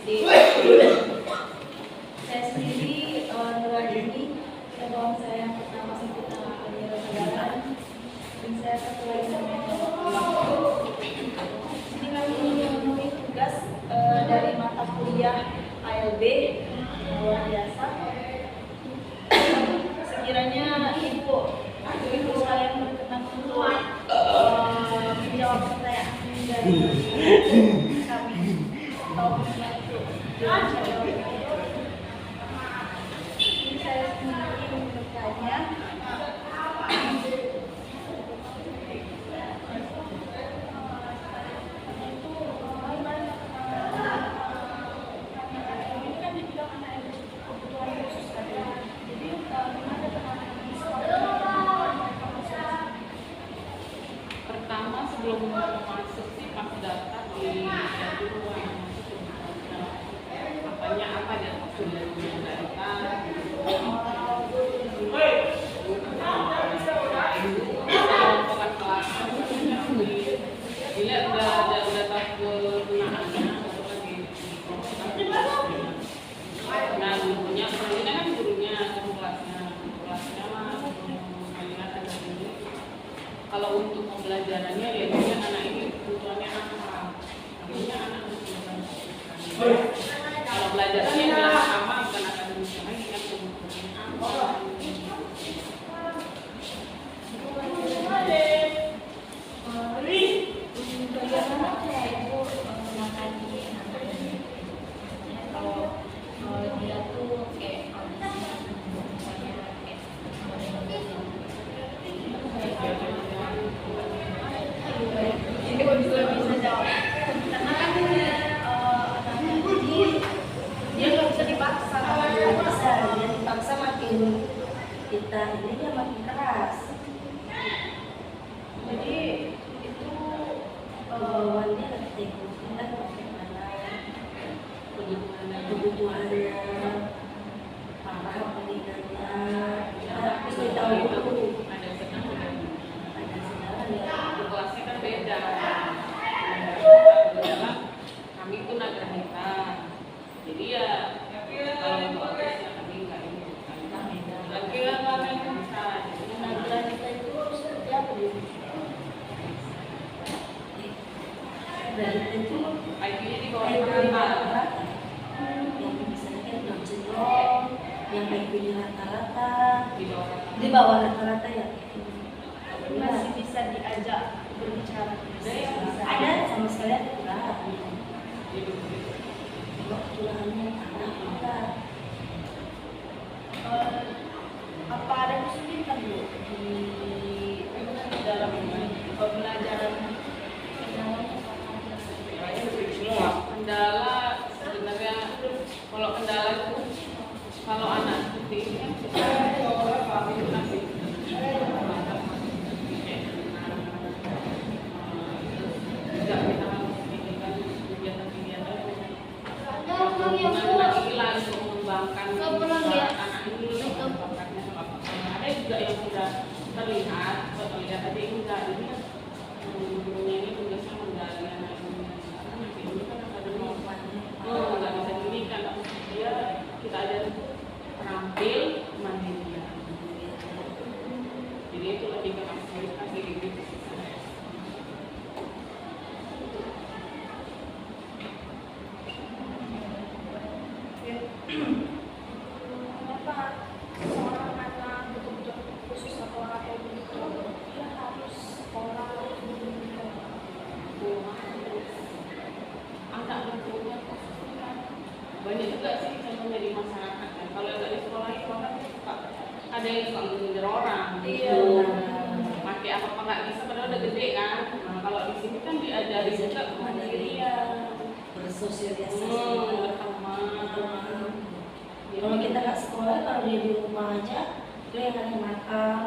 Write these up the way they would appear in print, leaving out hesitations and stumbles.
di saya sendiri Nurwardini, cabang saya yang pertama sempurna Aliran Negara, dan saya ketua SMA. Ini kami memenuhi tugas dari mata kuliah ALB luar biasa. Sekiranya ibu sekalian berkenan untuk menjawab pertanyaan dari kami atau membantu jawab. Ini saya sendiri bertanya. Sebelum masuk sih pas daftar di apanya apa dia sudah data dilihat udah tahu kegunaannya nah gurunya sebenarnya kan gurunya kelasnya kalau untuk pembelajarannya ya dia anak ini kebutuhannya apa? Artinya anak kalau belajarnya bilang sama bukan akademik lagi kan kebutuhannya apa? Kalau dia tuh kayak bisa jawab karena kan dia nggak bisa dipaksa, dia dipaksa makin kita ini dia makin keras. Jadi itu bawaannya kita bagaimana kebutuhannya, parah pendidikannya, kita harus tahu dulu. Ada senang ya. Kelasnya kan beda. Kami itu nagrahita. Jadi ya kalau untuk orkestra kami nggak ini. Kira kami bisa. Nagrahita itu seperti apa dia? Nagrahita itu IQ-nya di bawah rata-rata. Yang misalnya kan noncenong, yang IQ-nya rata-rata, Di bawah rata-rata ya. Masih bisa diajak berbicara. Ada sama sekali ada kurahan. Kalau kurahannya anak kita. Apa ada kesulitan Bu di dalam pembelajaran? Kendala sebenarnya kalau kendala itu kalau anak seperti ini kan masih tidak kita harus bikinkan kegiatan-kegiatan untuk mengembangkan anak ini bakatnya ada juga yang sudah terlihat tadi enggak ini kan gurunya ini tugasnya menggali anak ini kan ada nggak bisa dirikan dia kita ajar terampil mandiri jadi itu lebih ke kasih gitu. Kenapa seorang anak betul-betul khusus atau anak kayak begitu dia harus sekolah anak bentuknya banyak juga sih contohnya di masyarakat kan kalau nggak di sekolah itu kan ada yang suka mengindir orang pakai apa nggak bisa padahal udah gede kan nah, kalau di sini kan diajari juga kemandirian Bersosialisasi. berteman. Kalau kita nggak sekolah, kalau dia di rumah aja, itu yang ada nakal.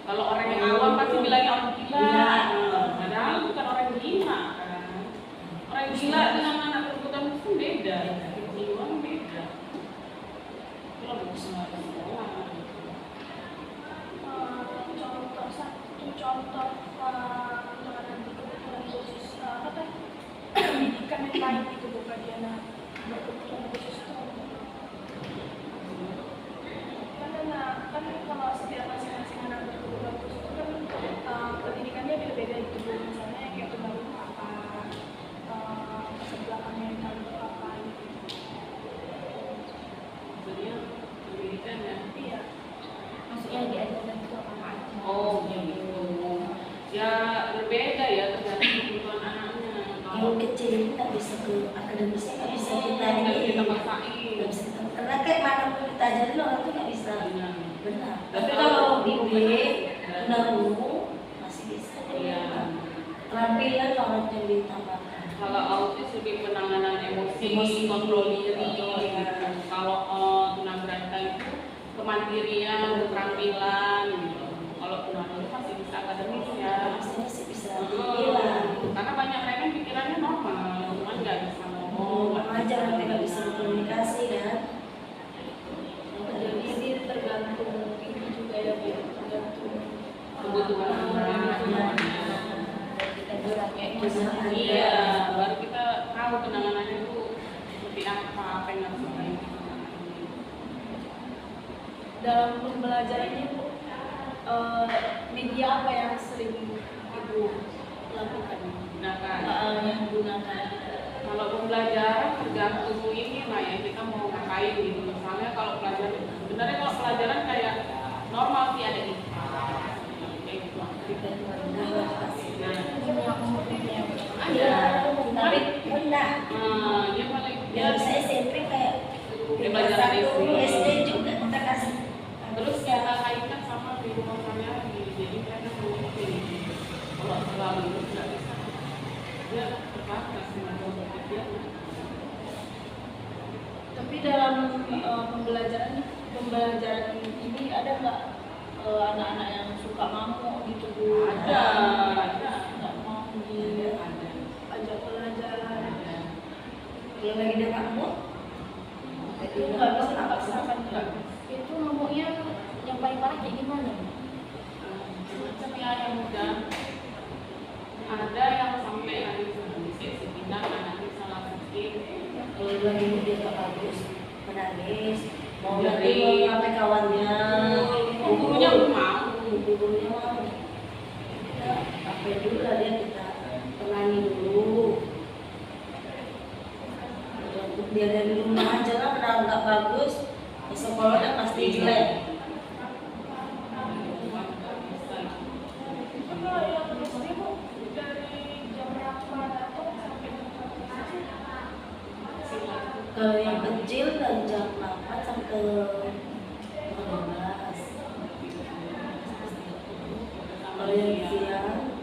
Kalau orang yang awam pasti bilangnya orang gila. Padahal bukan orang gila kan. Orang gila dengan anak berkebutuhan khusus beda. Kejiwaan beda. Itu lebih bisa sekolah. contoh untuk anak berkebutuhan khusus pendidikan yang baik itu Bu bagi anak berkebutuhan khusus tuh. Kan kalau setiap masing-masing anak berkebutuhan khusus itu kan pendidikannya beda-beda gitu Bu. Misalnya kayak baru apa, latar belakangnya yang paling apa gitu. Maksudnya pendidikan ya. Iya. Maksudnya diajarkan itu apa aja? Oh gitu. Ya berbeda ya tergantung kebutuhan anaknya. Kalau kecil itu nggak bisa ke akademisnya, nggak bisa kita Nggak ini, kita paksain. nggak bisa kita, karena kayak mana pun kita ajarin orang itu nggak bisa. Iya. Benar. Tapi kalau bibit, ungu masih bisa. Iya. Keterampilan orang yang ditambahkan. Kalau autis lebih penanganan emosi, Emosi. kontrol diri. Iya. Kalau tunagrata itu kemandirian, keterampilan. Gitu. Kalau tunagrata masih bisa akademis ya. Masih bisa dibilang. Karena banyak mereka pikirannya normal, cuman nggak bisa ngomong. Ngomong aja tapi nggak bisa berkomunikasi kan. Jadi ini tergantung ini juga ya, Bu, tergantung Kebutuhan anak. kita bilangnya emosi. Iya, baru kita tahu penanganannya itu seperti apa yang harus kita lakukan. Dalam pembelajaran ini Bu, media apa yang sering Ibu lakukan? Gunakan. Yang digunakan. Kalau pembelajaran tergantung ini lah ya, kita mau ngapain gitu. Misalnya kalau pelajaran, sebenarnya kalau pelajaran kayak normal sih ada IPA, kayak gitu. Iya, tapi pernah. Dia paling Yang bisa SMP kayak Dia pelajaran SD juga kita kasih. terus kita kaitkan sama di rumah sehari-hari, jadi mereka mengerti. Kalau terlalu itu nggak bisa, dia terbatas dengan dia. Tapi dalam pembelajaran ini ada nggak anak-anak yang suka ngamuk gitu Bu? Ada. Nggak mau diajak belajar. Kalau lagi dia kamu, Itu nggak bisa dipaksakan Kak. Itu ngamuknya yang paling parah kayak gimana? Semacam yang muda, ada yang sampai nangis sepindah, nangis salah sedikit. kalau lagi dia tak bagus, menangis, mau Jadi, nanti mau sampai kawannya, gurunya mau. gurunya mau. Ya, apa dulu lah dia kita tenangin dulu. Untuk dia dari rumah aja lah, kalau nggak bagus, di sekolah udah pasti jelek. Itu kalau yang SD Bu, dari jam berapa datang sampai jam berapa sih? Kalau yang kecil dari jam 8 sampai 12. Kalau yang siang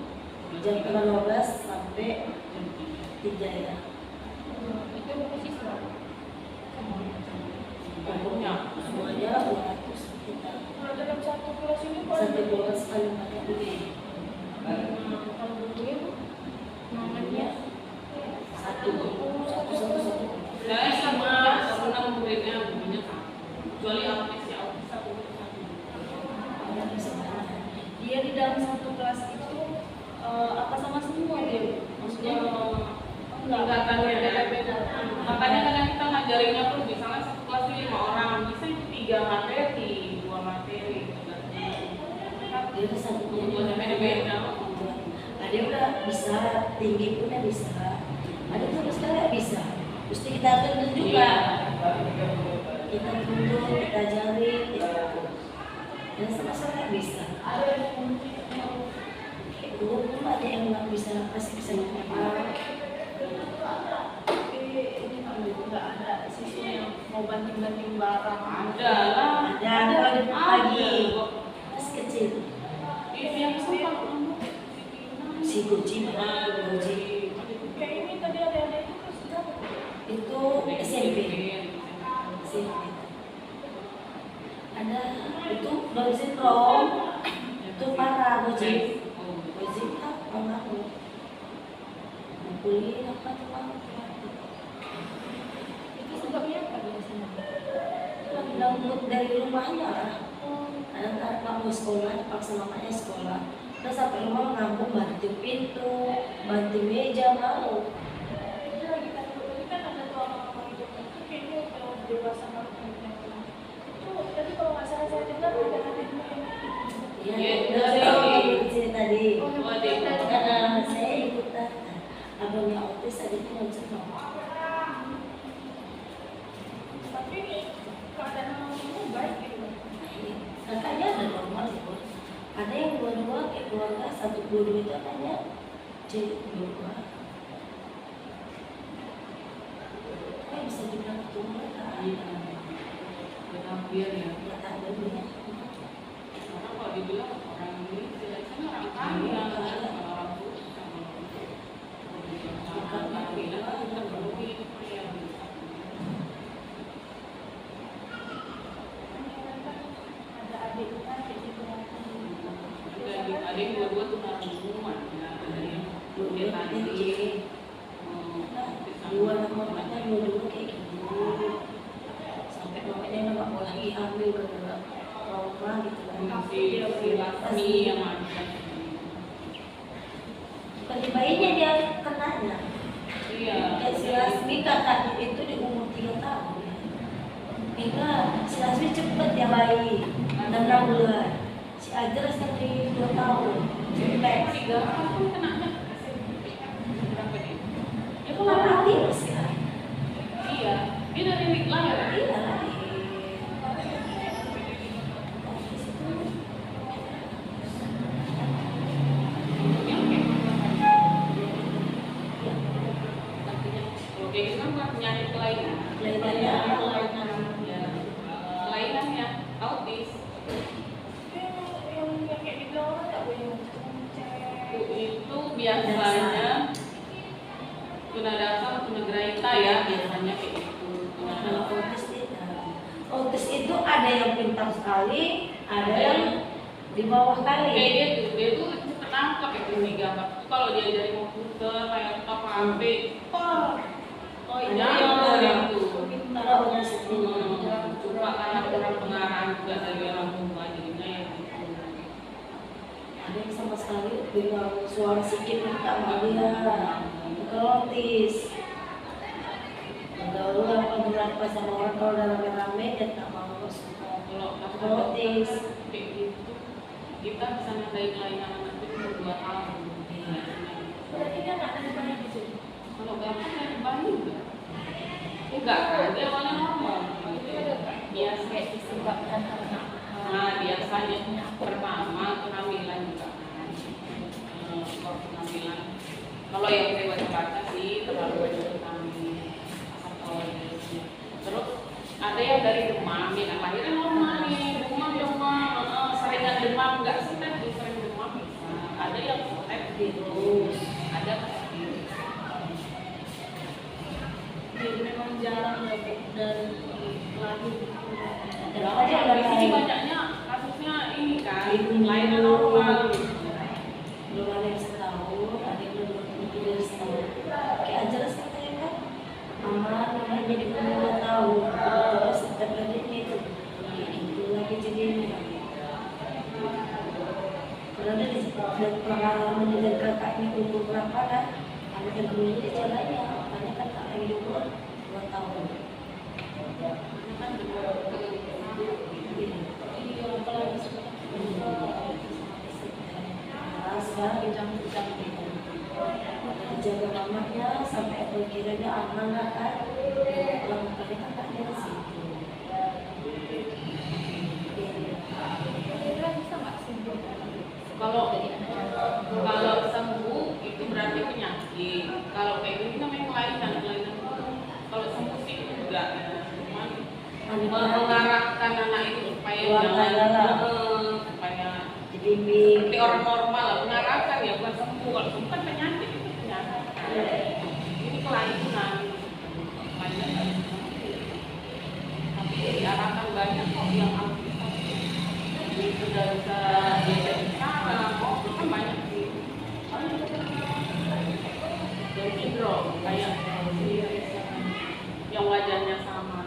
jam 15 sampai 3 ya. Itu berapa siswa? Banyak. Semuanya 200 kita. Kalau dalam satu kelas ini Sampai 12 kali pakai duit. Kalau butuhnya Bu, namanya Satu. Saya sama muridnya gurunya sama. Kecuali autis ya autis satu. dia di dalam satu kelas itu apa sama semua dia Bu? Maksudnya Tingkatannya beda-beda. Makanya kadang kita ngajarinnya pun misalnya satu kelas 5 orang, bisa itu 3 materi, 2 materi. Dia udah satunya Tujuannya beda-beda. Ada udah bisa tinggi punya bisa. Ada sama sekali nggak bisa. Mesti kita tuntut juga. Kita tuntut, kita ajarin. Dan sama sekali nggak bisa. Dulu pun ada yang nggak bisa, pasti bisa ngomong. Tapi ini nggak ada siswa yang mau banting-banting barang. Ada lah. Ada kalau di pagi Ada. masih kecil. Yang sempat Si Goji mana? Goji kayak ini tadi ada itu kelas berapa? itu SMP. SMP. Ada itu Down syndrome itu parah Goji. Goji apa ngaku? Kuliah apa tuh Bang? Itu sebabnya apa biasanya? Hilang mood dari rumahnya lah. Kadang-kadang nggak mau sekolah, dipaksa mamanya sekolah. Terus sampai rumah ngambung banting pintu, banting meja mau. Ini lagi kan ada tuh orang-orang itu senang. Tapi keadaan kamu baik gitu. Katanya ada normal itu. Ada yang dua-dua kayak keluarga, satu dua-dua itu katanya jadi dua. Kok bisa dibilang tumor kan? Hampir ya. Nggak ada dunia. Karena kalau dibilang orang Indonesia kan orang kaya, orang susah. Kalau dibilang kan kita berduit, ya. Ada adiknya kayak gitu. Ada yang dua-dua tuh narungan, ya. Ada yang dia tadi Dua namanya dua-dua kayak gitu. Sampai mamanya nggak mau lagi hamil karena trauma gitu kan. si Lasmi yang ada. Bukan di bayinya dia kenanya. Iya. Kayak si Lasmi kakaknya itu di umur 3 tahun. Enggak, si Lasmi cepet ya bayi 6 bulan. Si Ajras kan di 2 tahun. Cepet. 3 tahun kenanya. Berapa dia? Ya kok nggak aktif kan? Iya. Dia dari lahir. Iya. Kayak gitu kan bukan penyakit kelainan. Kelihatannya kelainan. Ya. Kelainannya autis. Yang kayak dibilang orang nggak boleh ngecek. Itu biasanya tunadaksa tunagrahita ya biasanya kayak gitu. Kalau autis tidak. Autis itu ada yang pintar sekali, ada yang di bawah Kayak kali. dia tuh cepet nangkep ya gambar. Kalau dia dari komputer kayak apa HP, Oh iya, itu. Kalau autis itu. Coba karena kurang pengarahan juga dari orang tua jadinya ya gitu. Ada yang sama sekali dengan suara sikit minta sama dia. Kalau autis, gaul apa berapa sama orang kalau udah rame-rame dia tak mau semua. Kalau Autis. kayak gitu, kita bisa nandai kelainan anak itu umur 2 tahun. Berarti dia nggak ada bayi di sini. Kalau gampang dari bayi enggak kan, dia awalnya normal. Biasa Kayak disebabkan karena Nah, biasanya pertama kehamilan juga. Kehamilan. Kalau yang saya baca sih terlalu banyak vitamin, asam folik. Terus ada yang dari demam, ya kan lahirnya normal nih, demam, seringan demam nggak sih tadi sering demam bisa. Ada yang virus, ada virus. jadi memang jarang dari lahir. Kalau di sini banyaknya kasusnya ini kan, lainnya normal. Belum ada yang setahun, ada yang belum lebih dari setahun. Kayak Ajras katanya kan, namanya jadi umur 2 tahun. Terus setiap adiknya itu kayak gitu lagi jadinya. Karena dia dan pengalaman dengan kakaknya umur berapa kan, anak yang kedua dia jalannya, makanya kan kakaknya di umur 2 tahun. Kan Iya, apalagi Sekarang kejang-kejang gitu. Dijaga mamanya sampai aku kiranya aman lah kan. Pulang kali kakaknya di situ. kira bisa nggak sembuh? kalau sembuh itu berarti penyakit. Kalau kayak gini namanya kelainan. Kalau sembuh sih itu enggak. Cuman mengarahkan anak itu supaya jangan supaya Dibimbing. seperti orang normal lah, mengarahkan ya bukan sembuh. Kalau sembuh kan penyakit itu penyakit. Ini kelainan. Kelainan nggak bisa sembuh. Tapi diarahkan banyak kok yang autis. Ini sudah bisa diajak bicara, itu kan banyak sih. Dan sindrom kayak yang wajahnya sama.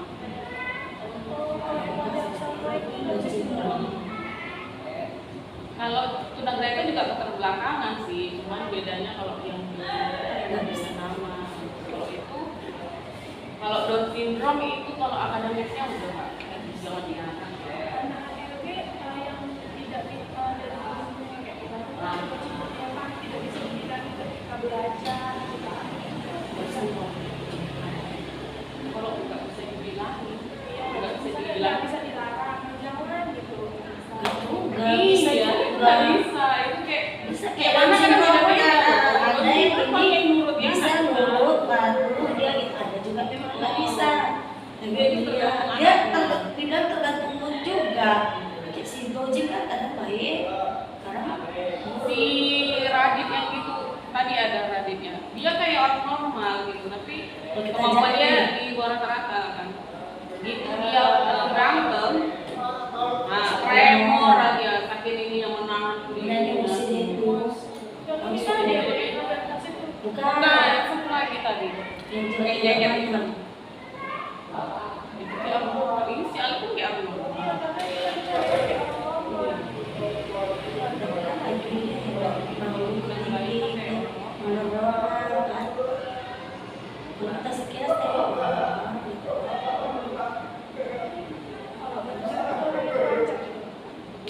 Kalau tunagrahita juga keterbelakangan sih, cuman bedanya kalau yang Nggak bisa nama. kalau Down syndrome itu kalau akademisnya udah nggak jangan diarahkan. Anak ADHD yang tidak bisa dari umumnya kayak kita tidak bisa belajar, juga memang nggak bisa. Dia bilang tergantung mood juga. Si Gojek kan kadang baik, karena Si Radit yang itu tadi ada Raditnya, dia kayak orang normal gitu, tapi kemampuan dia di luar rata-rata kan. Gitu dia berantem, nah tremor aja, sakit ini yang menahan dan emosi itu Bisa deh, adaptasi itu. bukan Nah, yang satu lagi tadi, yang kayak jaket hitam. Itu kayak apa? Ini si Ali pun kayak apa? kita sekilas tengok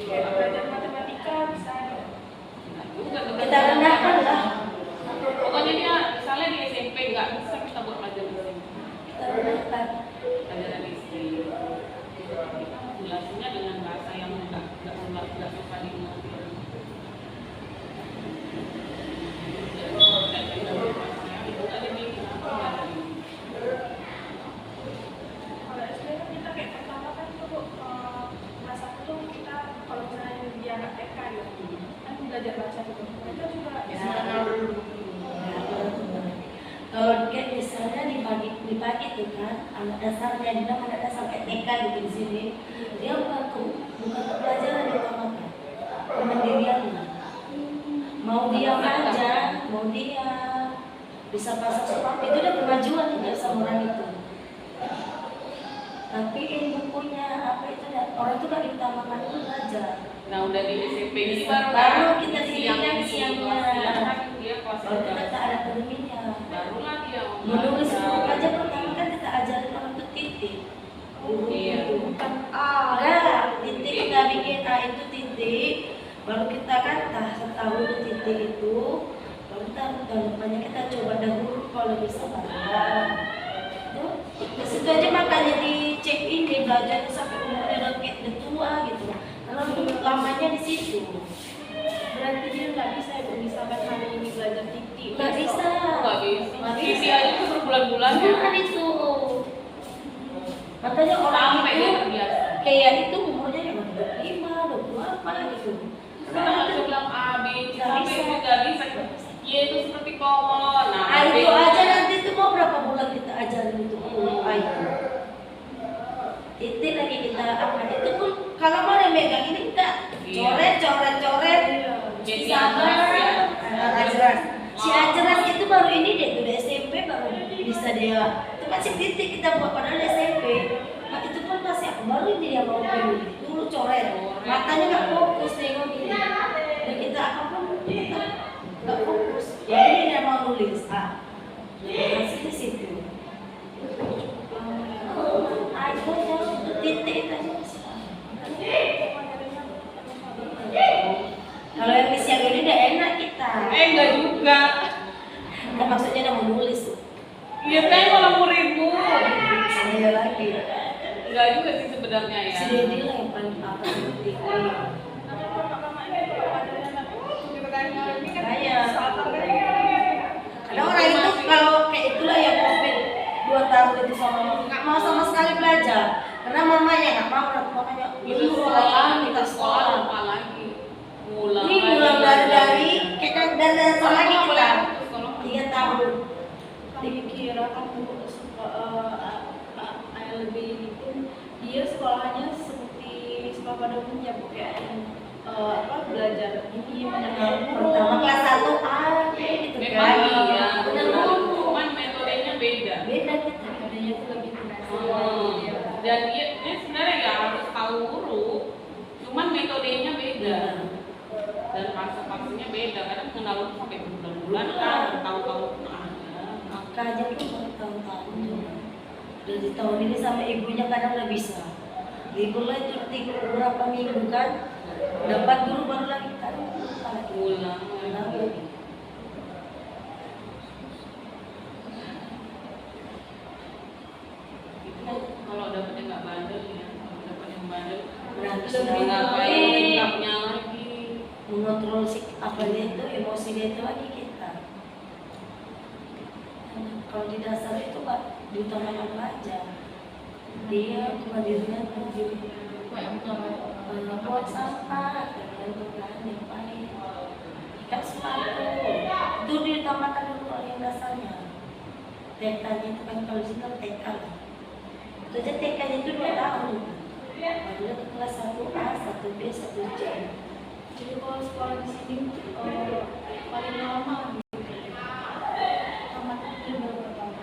Belajar matematika bisa. kita rendahkan lah, Pokoknya dia misalnya di SMP nggak bisa kita buat pelajaran di SMP. kita rendahkan. Pelajaran isi. Kita menjelaskannya dengan bahasa yang nggak susah dimengerti. Kalau SD kan kita kayak pertama kan tuh kelas 1 tuh kita kalau misalnya dia anak TK ya kan belajar bahasa gitu. Mereka juga bisa. Kalau kayak misalnya di pagi tuh kan anak dasarnya bilang anak dasar TK gitu di sini, dia bukan pelajaran diutamakan, kemandiriannya. Mau diam aja, mau diam, bisa pasang sepatu itu udah kemajuan tinggal sama orang itu. Tapi bukunya apa itu orang itu kan diutamakan itu belajar. Nah udah di SMP ini Baru kita siang dirikan ini, siangnya. kan dia kelas Kalau kita 11. tak ada akademinya, Barulah dia menulis huruf aja pertama kan kita ajarin orang tuh titik. Iya. Bukan A, enggak. Titik kita bikin A itu titik, baru kita kata setahun itu titik itu, baru tahun depannya kita coba dahulu kalau bisa bareng. Di situ aja makanya dicek ini belajar sampai umurnya udah kayak tua gitu. Kalau lamanya di situ. Berarti dia nggak bisa ya misalkan hari ini belajar titik. Nggak bisa. Nggak bisa. Nggak bisa. Ini aja tuh berbulan-bulan ya. Bukan itu. Makanya orang Sampai dia itu terbiasa. kayak itu umurnya cuma 25, 20 gitu. Kita nggak bisa bilang A, B, C, Nggak sampai bisa. itu nggak bisa. Y itu seperti kolon. Nah, Ah, B itu aja nanti itu mau berapa bulan kita ajarin itu A itu. Titik lagi kita apa itu pun kalau mau dia megang ini enggak Iya. coret Jadi sama Ajeras. Si Oh. Ajeras itu baru ini deh udah SMP baru bisa dia itu masih titik kita buat padahal SMP. Nah, itu pun masih baru dia mau pilih dulu coret matanya nggak fokus nengok gini dan kita apapun kita nggak fokus jadi dia mau nulis masih di situ. Aku tuh titik aja. Kalau yang di siang ini udah enak kita. enggak juga. Nah, maksudnya udah mau nulis. Iya kan malah muridmu. Saya lagi. Enggak juga sih sebenarnya ya. Si Dedi lah yang paling apa penting. Ada orang itu kalau kayak itulah yang COVID 2 tahun itu sama nggak mau sama sekali belajar karena mamanya nggak mau orang tuanya Itu dulu sekolah, kita kita sekolah sekolah lupa lagi. Ngulang ini lagi. mulai dari kayak dari dasar lagi Sekolah kita sekolah. 3 tahun. Dikira kamu lebih ini pun dia sekolahnya seperti sekolah pada umumnya bukan belajar ini Pertama kelas 1 A gitu Memang kan. iya, Benar benar. dulu. Cuman metodenya beda. Beda kita. adanya itu lebih terasa Dan dia sebenarnya ya harus tahu huruf, cuman metodenya beda. Dan fase-fasenya beda. Kadang mengenal huruf sampai berbulan-bulan kan, tahun-tahun pun ada. Angka aja tuh bertahun-tahun. Dari tahun ini sama ibunya kadang nggak bisa. Libur lah itu beberapa minggu kan. Dapat dulu baru lagi kan. Ulang. Kalau dapetnya nggak bandel ya, kalau dapet yang bandel Berarti lebih sudah ngapain sikapnya lagi. mengontrol apa dia itu emosi dia itu lagi kita. Kalau di dasar itu Pak diutamakan pelajar. Dia kemandirian buat sampah dan bahan yang baik. Ikat sepatu itu diutamakan dulu yang dasarnya. TK-nya itu kan kalau di sini kan TK. Itu aja TK-nya itu 2 tahun. Padahal ke kelas 1A, 1B, 1C. Jadi kalau sekolah di sini paling lama tamat itu berapa tahun?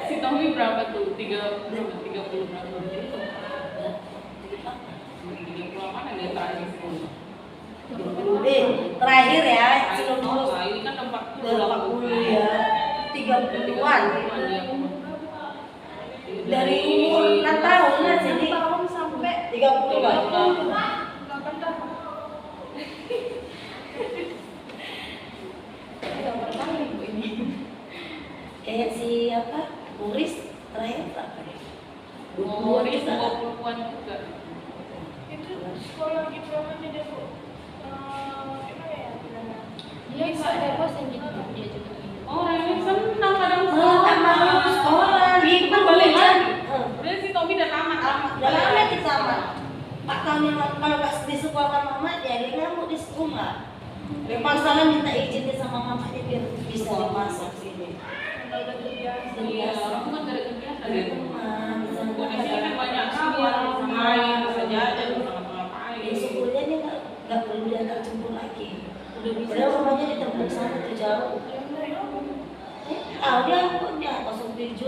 Si Tommy berapa tuh? 30 berapa? 30 mana dia terakhir sekolah? Terakhir ya, sebelum Oh, lulus ini kan 40 ya, 30-an. Dari umur 6 tahun lah jadi 6 tahun sampai 30 Pak. 8 tahun. Tidak pernah ibu ini. Kayak si apa? Boris terakhir berapa ya? Murid juga. 20-an juga. Itu sekolah gitu namanya dia Bu. Gimana ya bilangnya? Dia nggak ada bosan gitu dia juga. Oh, Reni senang kadang Sama sekolah di balik Pembangunan. lagi. Berarti si Tommy udah tamat. Udah lama kita sama. 4 tahun yang lalu kalau nggak di sekolah sama mamanya dia ngamuk di sekolah. Memang salah minta izin dia sama mamanya biar bisa dimasuk sini. Kalau udah terbiasa. Iya, orang tuh kan gak ada kegiatan ya. Kondisinya kan banyak kawan, bisa main, bisa jajan, bisa ngapa-ngapain. Ya syukurnya dia nggak perlu diantar jemput lagi. Padahal rumahnya di tempat sana tuh jauh. Dia angkotnya 07.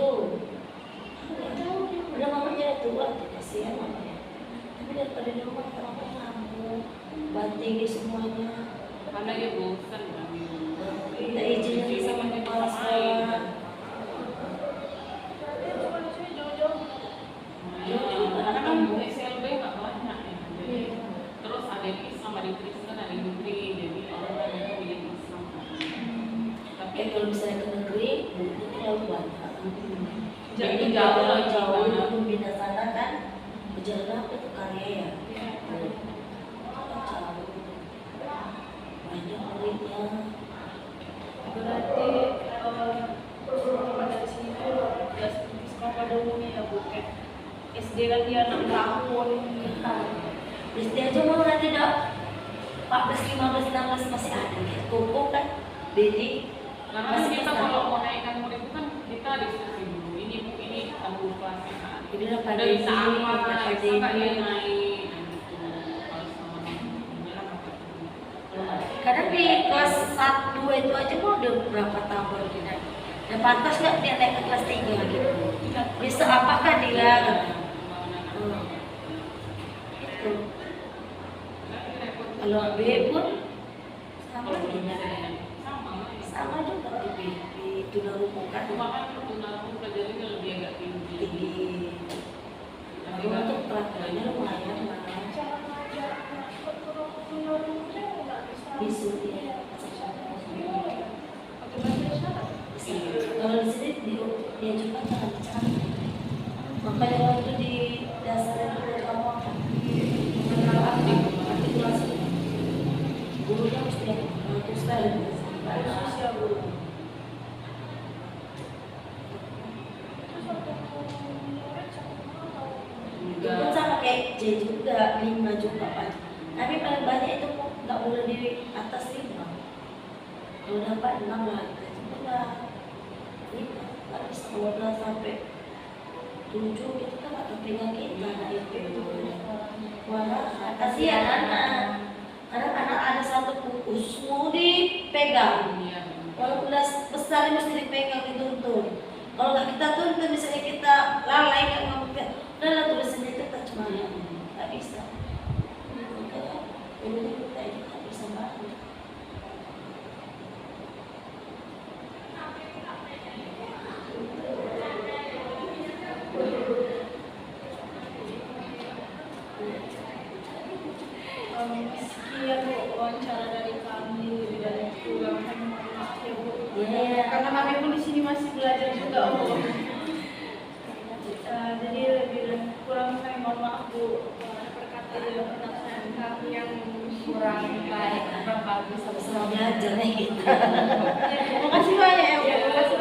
Udah mamanya udah tua, kasihan mamanya. Tapi daripada di rumah terlalu ngamuk, banting di semuanya. Karena dia bosan kan. Minta izin lagi sama kepala sekolah. Cuma di sini jauh-jauh. Karena kan SLB nggak banyak ya. Jadi, terus ada sama di Kristen, ada di negeri, jadi orang itu pilih Islam. Tapi Kalau misalnya ke negeri, itu terlalu banyak. Jadi jauh lagi jauh gimana? itu pindah sana kan, berjalan apa itu karya ya. Jauh. Banyak muridnya. Berarti dari sini tuh ya sekolah pada umumnya ya Bu. Kayak SD kan dia 6 tahun. Jadi aja mau nanti dah 14, 15, 16 masih ada kayak Koko kan, Dedi. karena kan kita kalau mau naikkan murid itu kan kita diskusi dulu. Ini tanggung kelasnya kan. Ini lah Udah pada bisa apa? pada Bisa nggak dia ini. naik? Dan gitu. Kalau sama bilang apa? Kadang di kelas 1, 2 itu aja mau udah berapa tahun kita. Dan pantas nggak dia naik ke kelas 3 gitu. Bisa apakah dia? Itu. Kalau B pun sama dia. Sama juga di tunarumukan Cuma kan tunarungu pelajarannya lebih agak tinggi. tinggi. Tapi untuk pelajarannya lumayan lah. Cara ngajar anak tunarungunya nggak bisa. Bisu dia. Pakai bahasa isyarat. Kalau di sini dia juga jangan bicara. Makanya waktu di dasar itu kamu mengenal artikulasi. Gurunya mesti yang bagus sekali. Sosial guru. Itu pun sama kayak J juga, 5 juga Pak. Tapi paling banyak itu nggak boleh di atas 5. Kalau dapat 6 lah, itu lah 5. Nggak bisa 12 sampai 7 itu kan nggak kepengen kita. Nah itu wah kasihan anak. Kadang anak ada satu buku mau dipegang. Walaupun udah besar mesti dipegang dituntun. Kalau nggak kita tuntun, misalnya kita lalai nggak ngomong, udahlah tulisannya kita cuma nggak bisa. Makanya ini kita ini nggak bisa banget. Sekian Bu wawancara dari kami lebih dari kurang kami mohon maaf ya Bu. Iya. Karena kami pun di sini masih belajar juga Bu. Jadi lebih dan kurang kami mohon maaf Bu. Perkataan dan penafsiran kami yang kurang baik kurang bagus Sama belajar nih kita. makasih banyak ya Bu.